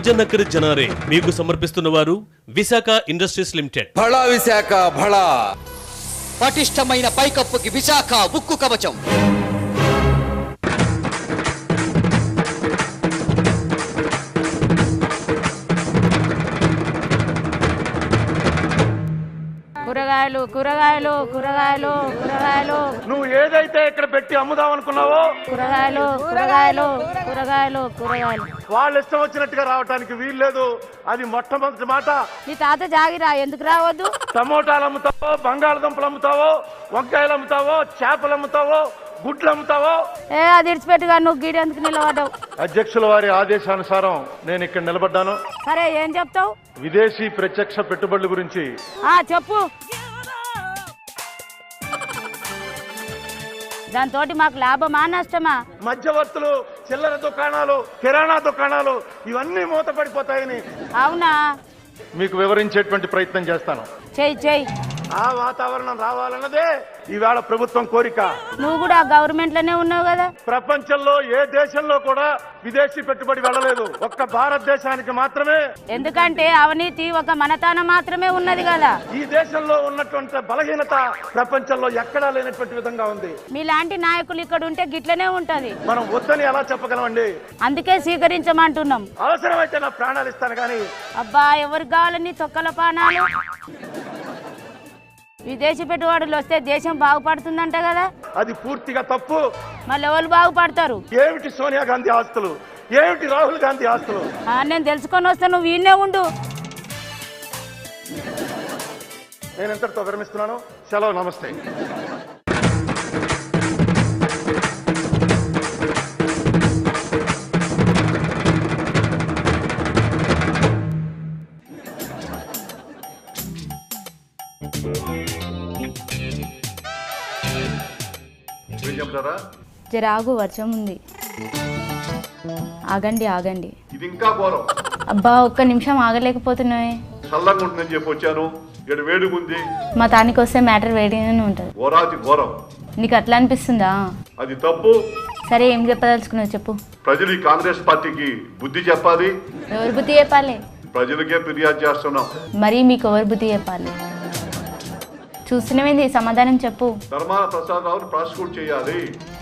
జనకర్ జనారే మీకు సమర్పిస్తున్న వారు విశాఖ ఇండస్ట్రీస్ లిమిటెడ్. భళా విశాఖ భళా. పటిష్టమైన పైకప్పుకి విశాఖ ఉక్కు కవచం. కూరగాయలు కూరగాయలు కూరగాయలు కూరగాయలు నువ్వు ఏదైతే ఇక్కడ పెట్టి అమ్ముదాం అనుకున్నావో కూరగాయలు కూరగాయలు కూరగాయలు కూరగాయలు వాళ్ళు ఇష్టం వచ్చినట్టుగా రావడానికి వీల్లేదు. అది మొట్టమొదటి మాట. నీ తాత జాగిరా, ఎందుకు రావద్దు? టమోటాలు అమ్ముతావో, బంగాళదుంపలు అమ్ముతావో, వంకాయలు అమ్ముతావో, చేపలు అమ్ముతావో, గుడ్లు అమ్ముతావో అది ఇడిచిపెట్టుగా, నువ్వు గీడి ఎందుకు నిలబడ్డావు? అధ్యక్షుల వారి ఆదేశానుసారం నేను ఇక్కడ నిలబడ్డాను. సరే, ఏం చెప్తావు? విదేశీ ప్రత్యక్ష పెట్టుబడుల గురించి చెప్పు. దాంతో మాకు లాభమా నష్టమా? మధ్యవర్తులు, చిల్లర దుకాణాలు, కిరాణా దుకాణాలు ఇవన్నీ మూతపడిపోతాయని అవునా? మీకు వివరించేటువంటి ప్రయత్నం చేస్తాను. చెయ్యి చెయ్యి. ఆ వాతావరణం రావాలన్నదే ఈవేళ ప్రభుత్వం కోరిక. నువ్వు కూడా గవర్నమెంట్ లోనే ఉన్నావు కదా. ప్రపంచంలో ఏ దేశంలో కూడా విదేశీ పెట్టుబడి వెళ్ళలేదు, ఒక్క భారతదేశానికి మాత్రమే. ఎందుకంటే అవినీతి ఒక మనతాన మాత్రమే ఉన్నది కదా. ఈ దేశంలో ఉన్నటువంటి బలహీనత ప్రపంచంలో ఎక్కడా లేనటువంటి విధంగా ఉంది. మీలాంటి నాయకులు ఇక్కడ ఉంటే గిట్లనే ఉంటది. మనం వద్దని ఎలా చెప్పగలమండి? అందుకే స్వీకరించమంటున్నాం. అవసరమైతే నా ప్రాణాలు ఇస్తాను కానీ. అబ్బా, ఎవరికి కావాలని తొక్కల పానాలు? విదేశీ పెట్టుబడులు వస్తే దేశం బాగుపడుతుందంట కదా. అది పూర్తిగా తప్పు. మళ్ళీ ఎవరు బాగుపడతారు? ఏమిటి సోనియా గాంధీ ఆస్తులు, ఏమిటి రాహుల్ గాంధీ ఆస్తులు? నేను తెలుసుకొని వస్తాను, నువ్వు వీళ్ళే ఉండు. నేను ఎంతటితో విరమిస్తున్నాను. సెలవు, నమస్తే. జరాగు, వర్షం ఉంది. ఆగండి ఆగండి. ఇది ఇంకా ఘోరం. అబ్బా, ఒక్క నిమిషం ఆగలేకపోతున్నాయి. చల్లంగా ఉంటుందని చెప్పి వచ్చాను. ఇక్కడ వేడిగుంది. మా తానికి వస్తే మ్యాటర్ వేడిగానే ఉంటది. ఘోరాతి ఘోరం. నీకు అట్లా అనిపిస్తుందా? అది తప్పు. సరే, ఏం చెప్పదలుచుకున్నావు చెప్పు. ప్రజలు ఈ కాంగ్రెస్ పార్టీకి బుద్ధి చెప్పాలి. ఎవరు బుద్ధి చెప్పాలి? ప్రజలకే ఫిర్యాదు చేస్తున్నాం. మరి మీకు ఎవరు బుద్ధి చెప్పాలి? చూస్తున్నామేంది, సమాధానం చెప్పు. ధర్మాన ప్రసాదరావుని ప్రాసిక్యూట్ చేయాలి.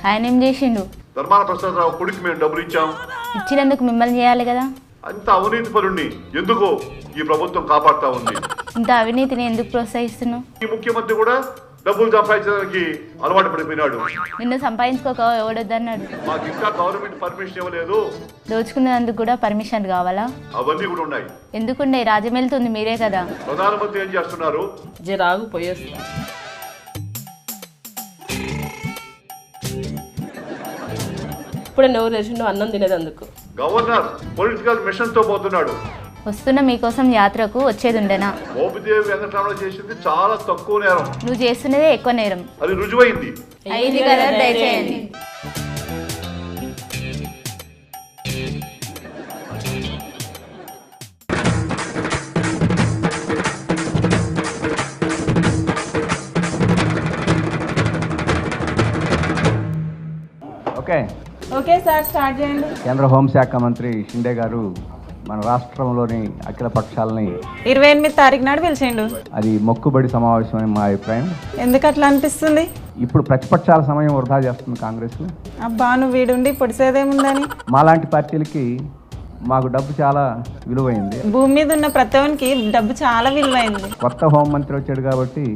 ఆయన ఏం చేసిండు? ధర్మాన ప్రసాదరావు కొడుకు మేము డబ్బులు ఇచ్చాం. ఇచ్చినందుకు మిమ్మల్ని చేయాలి కదా. అంత అవినీతి పరుణ్ణి ఎందుకు ఈ ప్రభుత్వం కాపాడుతా ఉంది? ఇంత అవినీతిని ఎందుకు ప్రోత్సహిస్తున్నావు? ఈ ముఖ్యమంత్రి కూడా డబ్బులు సంపాదించడానికి అలవాటు పడిపోయినాడు. నిన్ను సంపాదించుకోక ఎవడొద్దన్నాడు? మాకు ఇంకా గవర్నమెంట్ పర్మిషన్ ఇవ్వలేదు. దోచుకునేందుకు కూడా పర్మిషన్ కావాలా? అవన్నీ కూడా ఉన్నాయి. ఎందుకుండే? రాజ్యం వెళ్తుంది మీరే కదా. ప్రధానమంత్రి ఏం చేస్తున్నారు? జరాగు పోయేస్తా. ఇప్పుడే నోరు తెచ్చిండు అన్నం తినేదందుకు. గవర్నర్ పొలిటికల్ మిషన్ తో పోతున్నాడు. వస్తున్న మీకోసం యాత్రకు వచ్చేది ఉండేనా? మోపిదేవి వెంకటరామరావు చేసింది చాలా తక్కువ నేరం. నువ్వు చేస్తున్నదే ఎక్కువ నేరం. అది రుజువైంది. అయింది కదా, దయచేయండి. ఓకే సార్, స్టార్ట్ చేయండి. కేంద్ర హోంశాఖ మంత్రి షిండే గారు మన రాష్ట్రంలోని అఖిల పక్షాలని 28 తారీఖు నాడు పిలిచిండు. అది మొక్కుబడి సమావేశం అని మా అభిప్రాయం. ఎందుకు అట్లా అనిపిస్తుంది? ఇప్పుడు ప్రతిపక్షాల సమయం వృధా చేస్తుంది కాంగ్రెస్. అబ్బా, నువ్వు వీడుండి పొడిసేదేముందని. మాలాంటి పార్టీలకి మాకు డబ్బు చాలా విలువైంది. భూమి మీద ఉన్న ప్రతి డబ్బు చాలా విలువైంది. కొత్త హోంమంత్రి వచ్చాడు కాబట్టి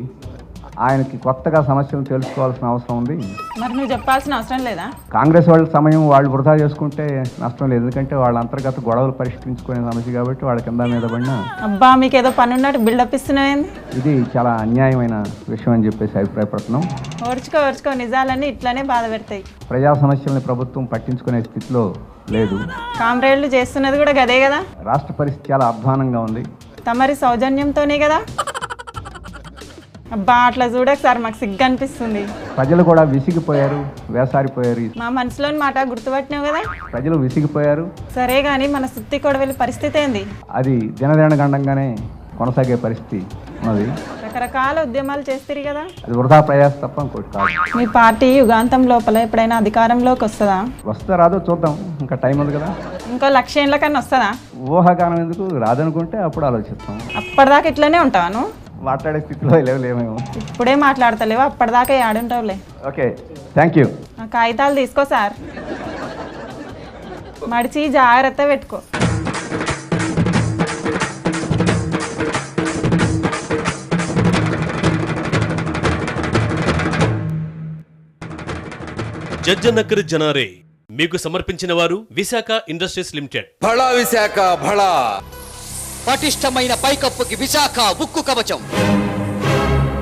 ఆయనకి కొత్తగా సమస్యలు తెలుసుకోవాల్సిన అవసరం ఉంది. మరి నువ్వు చెప్పాల్సిన అవసరం లేదా? కాంగ్రెస్ వాళ్ళ సమయం వాళ్ళు వృధా చేసుకుంటే నష్టం లేదు. ఎందుకంటే వాళ్ళ అంతర్గత గొడవలు పరిష్కరించుకునే సమస్య కాబట్టి వాళ్ళ కింద మీద పడినా. అబ్బా, మీకు ఏదో పని ఉన్నట్టు బిల్డప్ ఇస్తున్నావేంది? ఇది చాలా అన్యాయమైన విషయం అని చెప్పేసి అభిప్రాయపడుతున్నాం. ఓర్చుకో, నిజాలన్నీ ఇట్లానే బాధ పెడతాయి. ప్రజా సమస్యల్ని ప్రభుత్వం పట్టించుకునే స్థితిలో లేదు. కామ్రేడ్లు చేస్తున్నది కూడా గదే కదా. రాష్ట్ర పరిస్థితి చాలా అధ్వానంగా ఉంది. తమరి సౌజన్యంతోనే కదా. అబ్బా, అట్లా చూడక సార్, మాకు సిగ్గు అనిపిస్తుంది. ప్రజలు కూడా విసిగిపోయారు, వేసారిపోయారు. మా మనసులోని మాట గుర్తుపట్టినావు కదా. ప్రజలు విసిగిపోయారు. సరే గాని మన సుత్తి కొడవలి పరిస్థితి ఏంది? అది దినదినగండంగానే కొనసాగే పరిస్థితి ఉన్నది. రకరకాల ఉద్యమాలు చేస్తారు కదా. అది వృధా ప్రయాస తప్ప ఇంకోటి కాదు. మీ పార్టీ యుగాంతం లోపల ఎప్పుడైనా అధికారంలోకి వస్తుందా? వస్తే రాదో చూద్దాం, ఇంకా టైం ఉంది కదా. ఇంకో 1,00,000 ఏళ్ళ కన్నా వస్తుందా? ఊహాగానం ఎందుకు రాదనుకుంటే అప్పుడు ఆలోచిస్తాం. అప్పటిదాకా ఇట్లనే ఉంటావా నువ్వు? మాట్లాడే స్థితిలో లేవేమో. ఇప్పుడే మాట్లాడతలేవు, అప్పటిదాకా ఆడుంటావులే. Okay, thank you. ఆ కాగితాలు తీసుకో సార్, మడిచి జాగ్రత్త పెట్టుకో. జజ్జనక్కర్ జనారే మీకు సమర్పించిన వారు విశాఖ ఇండస్ట్రీస్ లిమిటెడ్. బళా విశాఖ బళా. పటిష్టమైన పైకప్పుకి విశాఖ ఉక్కు కవచం.